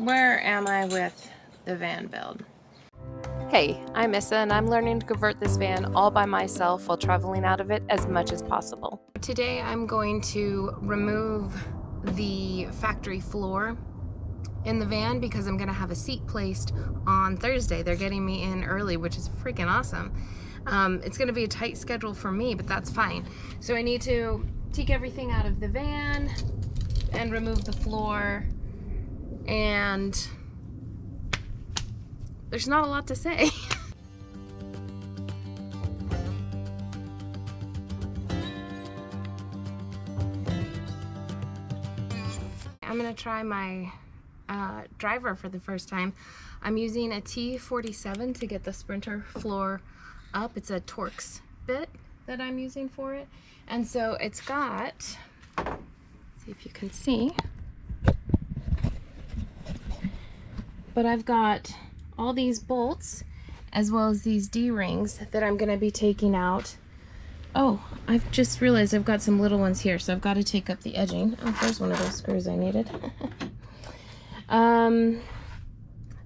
Where am I with the van build? Hey, I'm Issa and I'm learning to convert this van all by myself while traveling out of it as much as possible. Today I'm going to remove the factory floor in the van because I'm gonna have a seat placed on Thursday. They're getting me in early, which is freaking awesome. It's gonna be a tight schedule for me, but that's fine. So I need to take everything out of the van and remove the floor, and there's not a lot to say. I'm gonna try my driver for the first time. I'm using a T47 to get the Sprinter floor up. It's a Torx bit that I'm using for it. And so it's got, see if you can see, but I've got all these bolts as well as these D-rings that I'm gonna be taking out. Oh, I've just realized I've got some little ones here, so I've got to take up the edging. Oh, there's one of those screws I needed.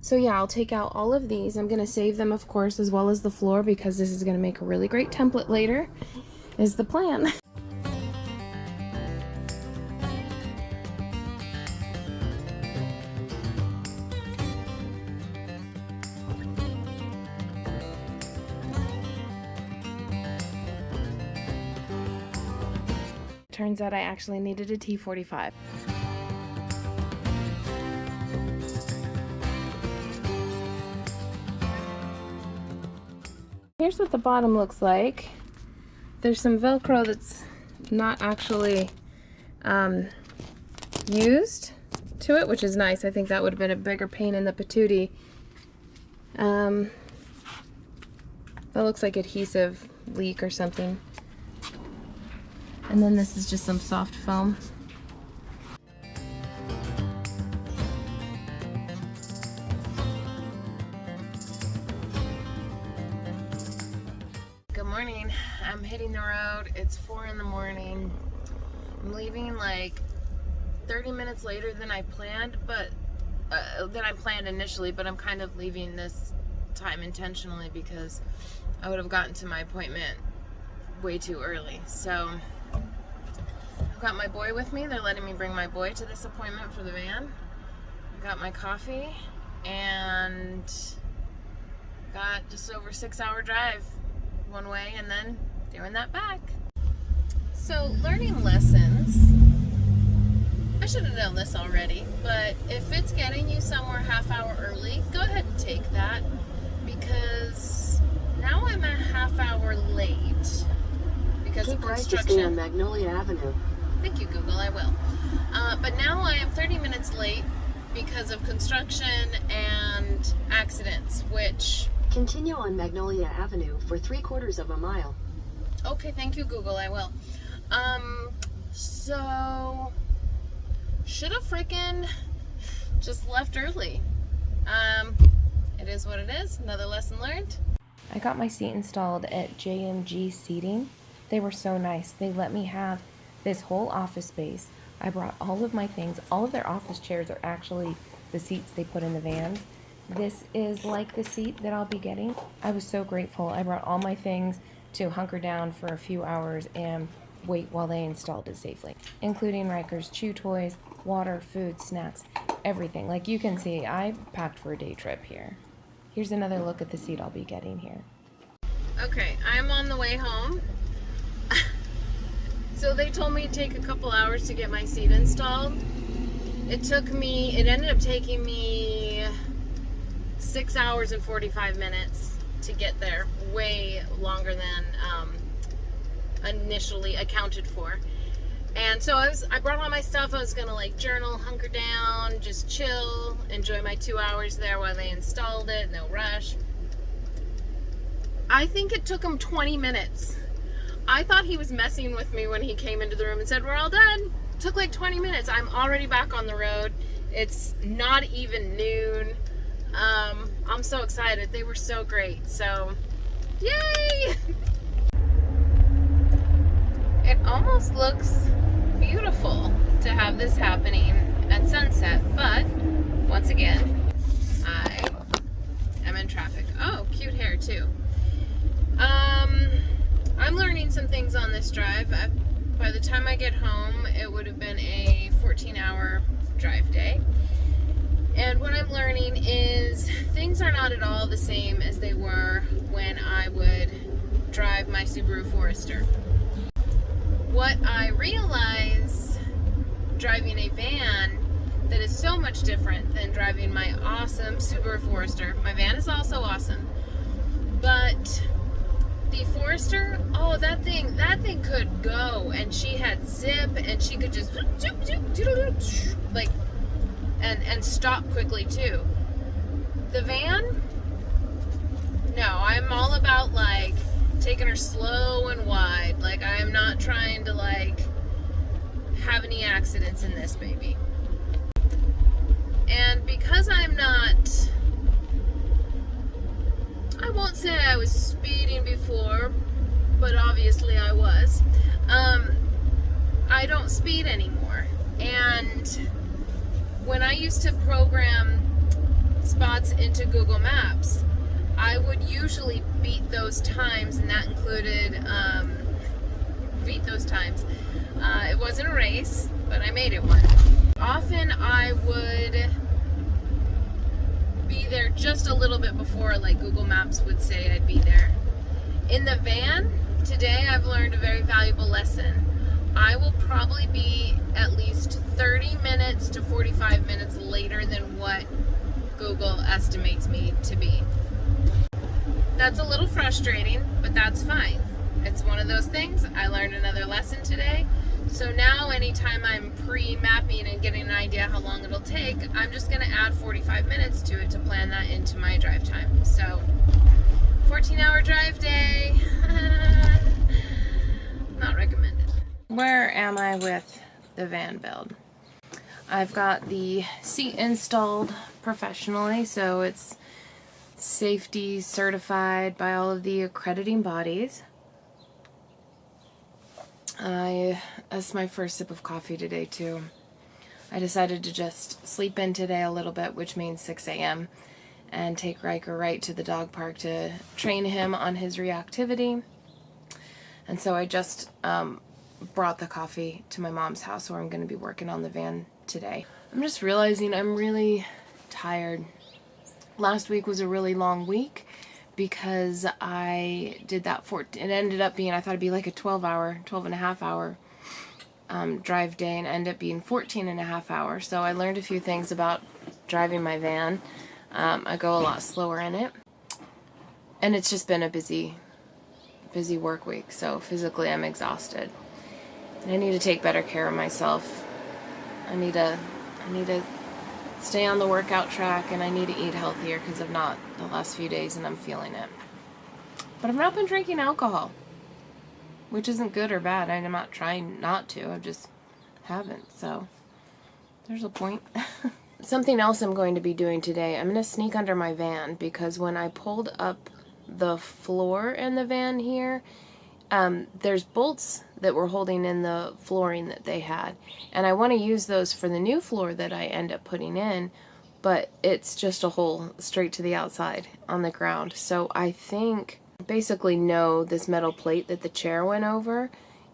So yeah, I'll take out all of these. I'm gonna save them, of course, as well as the floor, because this is gonna make a really great template later, is the plan. Turns out I actually needed a T45. Here's what the bottom looks like. There's some Velcro that's not actually used to it, which is nice. I think that would have been a bigger pain in the patootie. That looks like adhesive leak or something. And then this is just some soft foam. Good morning. I'm hitting the road. It's 4 in the morning. I'm leaving like 30 minutes later than I planned, but initially, but I'm kind of leaving this time intentionally because I would have gotten to my appointment way too early. So I've got my boy with me. They're letting me bring my boy to this appointment for the van. I've got my coffee and got just over 6-hour drive one way and then doing that back. So learning lessons, I should have known this already, but if it's getting you somewhere half hour early, go ahead and take that, because now I'm a half hour late because of construction. On Magnolia Avenue. Thank you, Google, I will. But now I am 30 minutes late because of construction and accidents, which... Continue on Magnolia Avenue for 3/4 of a mile. Okay, thank you, Google, I will. So... should have freaking just left early. It is what it is. Another lesson learned. I got my seat installed at JMG Seating. They were so nice. They let me have this whole office space. I brought all of my things. All of their office chairs are actually the seats they put in the vans. This is like the seat that I'll be getting. I was so grateful. I brought all my things to hunker down for a few hours and wait while they installed it safely, including Riker's chew toys, water, food, snacks, everything. Like you can see, I packed for a day trip here. Here's another look at the seat I'll be getting here. Okay, I'm on the way home. So they told me it'd take a couple hours to get my seat installed. It ended up taking me 6 hours and 45 minutes to get there, way longer than initially accounted for. And so I brought all my stuff. I was gonna like journal, hunker down, just chill, enjoy my 2 hours there while they installed it, no rush. I think it took him 20 minutes. I thought he was messing with me when he came into the room and said, "We're all done." It took like 20 minutes. I'm already back on the road. It's not even noon. I'm so excited. They were so great. So, yay! It almost looks beautiful to have this happening at sunset, but once again, I am in traffic. Oh, cute hair too. I'm learning some things on this drive. By the time I get home, it would have been a 14-hour drive day. And what I'm learning is things are not at all the same as they were when I would drive my Subaru Forester. What I realize driving a van that is so much different than driving my awesome Subaru Forester. My van is also awesome, but the Forester, oh, that thing could go, and she had zip, and she could just like and stop quickly too. The van, no, I'm all about like taking her slow and wide. Like, I am not trying to like have any accidents in this baby. And because I'm not, I won't say I was speeding before, but obviously I was. I don't speed anymore. And when I used to program spots into Google Maps, I would usually beat those times, and that included beat those times. It wasn't a race, but I made it one. Often I would be there just a little bit before, like, Google Maps would say I'd be there. In the van, today I've learned a very valuable lesson. I will probably be at least 30 minutes to 45 minutes later than what Google estimates me to be. That's a little frustrating, but that's fine. It's one of those things. I learned another lesson today. So now anytime I'm pre-mapping and getting an idea how long it'll take, I'm just going to add 45 minutes to it to plan that into my drive time. So 14-hour drive day, not recommended. Where am I with the van build? I've got the seat installed professionally, so it's safety certified by all of the accrediting bodies. That's my first sip of coffee today too. I decided to just sleep in today a little bit, which means 6 a.m. and take Riker right to the dog park to train him on his reactivity. And so I just brought the coffee to my mom's house where I'm going to be working on the van today. I'm just realizing I'm really tired. Last week was a really long week because I did that it ended up being, I thought it'd be like a 12 and a half hour drive day, and ended up being 14 and a half hours. So I learned a few things about driving my van. I go a lot slower in it, and it's just been a busy work week. So physically I'm exhausted, and I need to take better care of myself. I need to stay on the workout track, and I need to eat healthier because I've not the last few days, and I'm feeling it. But I've not been drinking alcohol, which isn't good or bad. I'm not trying not to. I just haven't. So there's a point. Something else I'm going to be doing today, I'm going to sneak under my van, because when I pulled up the floor in the van here, there's bolts that were holding in the flooring that they had, and I want to use those for the new floor that I end up putting in, but it's just a hole straight to the outside on the ground. So I think, basically know this metal plate that the chair went over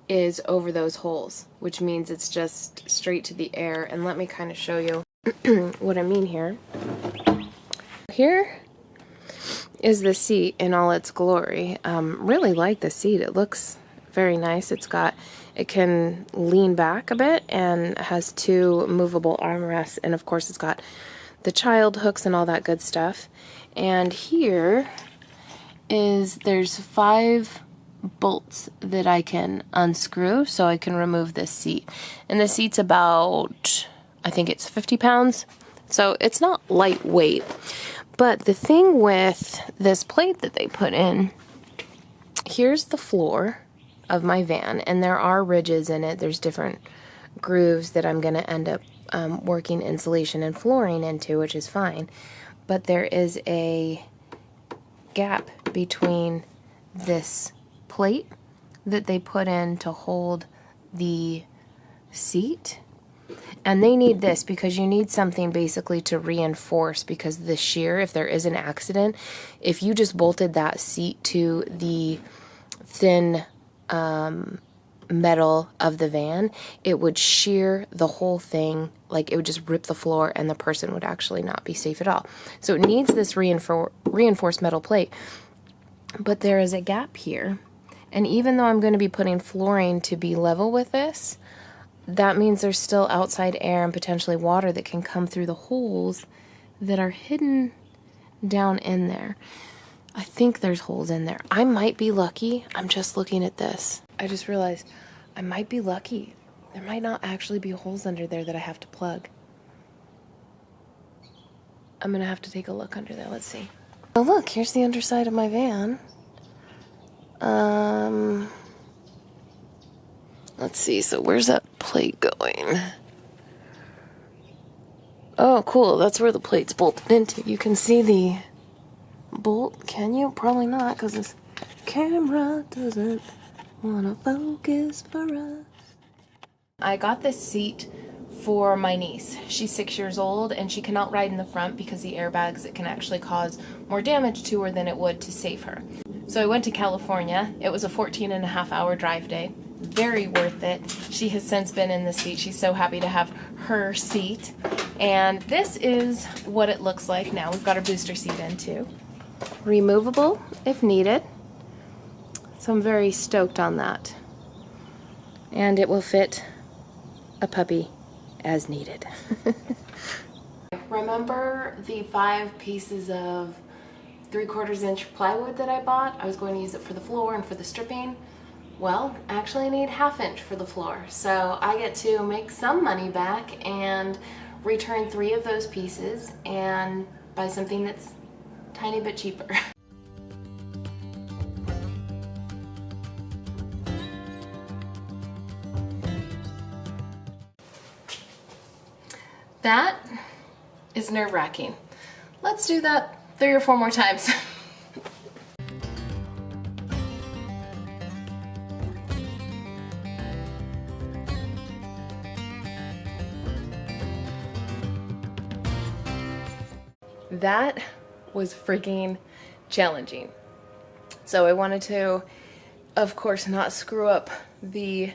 is over those holes, which means it's just straight to the air. And let me kind of show you what I mean here. Here is the seat in all its glory. Really like the seat. It looks very nice. It can lean back a bit and has 2 movable armrests, and of course it's got the child hooks and all that good stuff. And here there's 5 bolts that I can unscrew so I can remove this seat. And the seat's about, I think it's 50 pounds. So it's not lightweight. But the thing with this plate that they put in, here's the floor of my van, and there are ridges in it. There's different grooves that I'm going to end up working insulation and flooring into, which is fine. But there is a gap between this plate that they put in to hold the seat And they need this because you need something basically to reinforce, because the shear, if there is an accident, if you just bolted that seat to the thin metal of the van, it would shear the whole thing, like it would just rip the floor and the person would actually not be safe at all. So it needs this reinforced metal plate. But there is a gap here, and even though I'm going to be putting flooring to be level with this, that means there's still outside air and potentially water that can come through the holes that are hidden down in there. I think there's holes in there. I might be lucky. I'm just looking at this. I just realized I might be lucky. There might not actually be holes under there that I have to plug. I'm going to have to take a look under there. Let's see. Oh, look, here's the underside of my van. Let's see, so where's that plate going? Oh, cool, that's where the plate's bolted into. You can see the bolt, can you? Probably not, because this camera doesn't want to focus for us. I got this seat for my niece. She's 6 years old and she cannot ride in the front because the airbags, it can actually cause more damage to her than it would to save her. So I went to California. It was a 14.5-hour drive day. Very worth it. She has since been in the seat. She's so happy to have her seat. And this is what it looks like now. We've got our booster seat in too. Removable if needed. So I'm very stoked on that. And it will fit a puppy as needed. Remember the 5 pieces of 3/4 inch plywood that I bought? I was going to use it for the floor and for the stripping. Well, actually I need 1/2 inch for the floor. So I get to make some money back and return 3 of those pieces and buy something that's a tiny bit cheaper. That is nerve-wracking. Let's do that 3 or 4 more times. That was freaking challenging. So I wanted to, of course, not screw up the,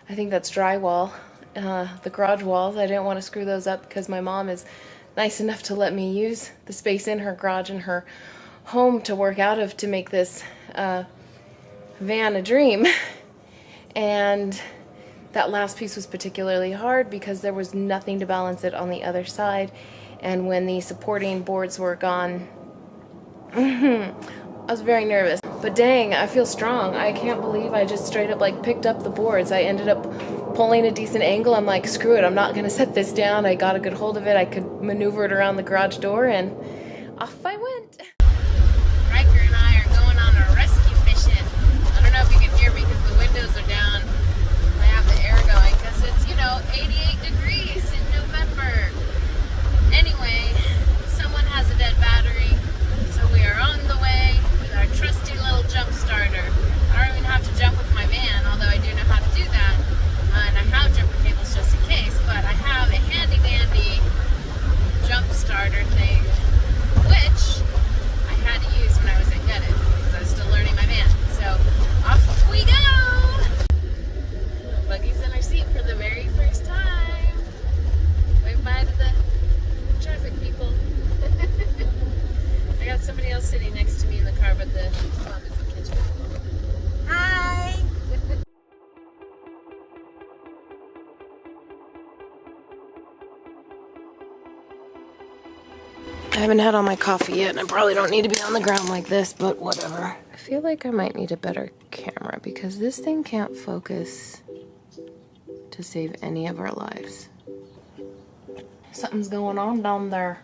I think that's drywall, the garage walls. I didn't want to screw those up because my mom is nice enough to let me use the space in her garage and her home to work out of to make this van a dream. And that last piece was particularly hard because there was nothing to balance it on the other side. And when the supporting boards were gone, I was very nervous. But dang, I feel strong. I can't believe I just straight up like picked up the boards. I ended up pulling a decent angle. I'm like, screw it, I'm not gonna set this down. I got a good hold of it. I could maneuver it around the garage door and off I went. Riker and I are going on a rescue mission. I don't know if you can hear me because the windows are down. I have the air going because it's, 88 degrees in November. Anyway, someone has a dead battery, so we are on the way with our trusty little jump starter. I don't even have to jump with my van, although I do know how to do that. And I have jumper cables just in case, but I have a handy dandy jump starter thing, which I had to use when I was at Get It, because I was still learning my van. So off we go! Buggy's in our seat for the very first time. Wave bye to the traffic people. I got somebody else sitting next to me in the car, but the mom isn't catching up. Hi! I haven't had all my coffee yet, and I probably don't need to be on the ground like this, but whatever. I feel like I might need a better camera because this thing can't focus to save any of our lives. Something's going on down there.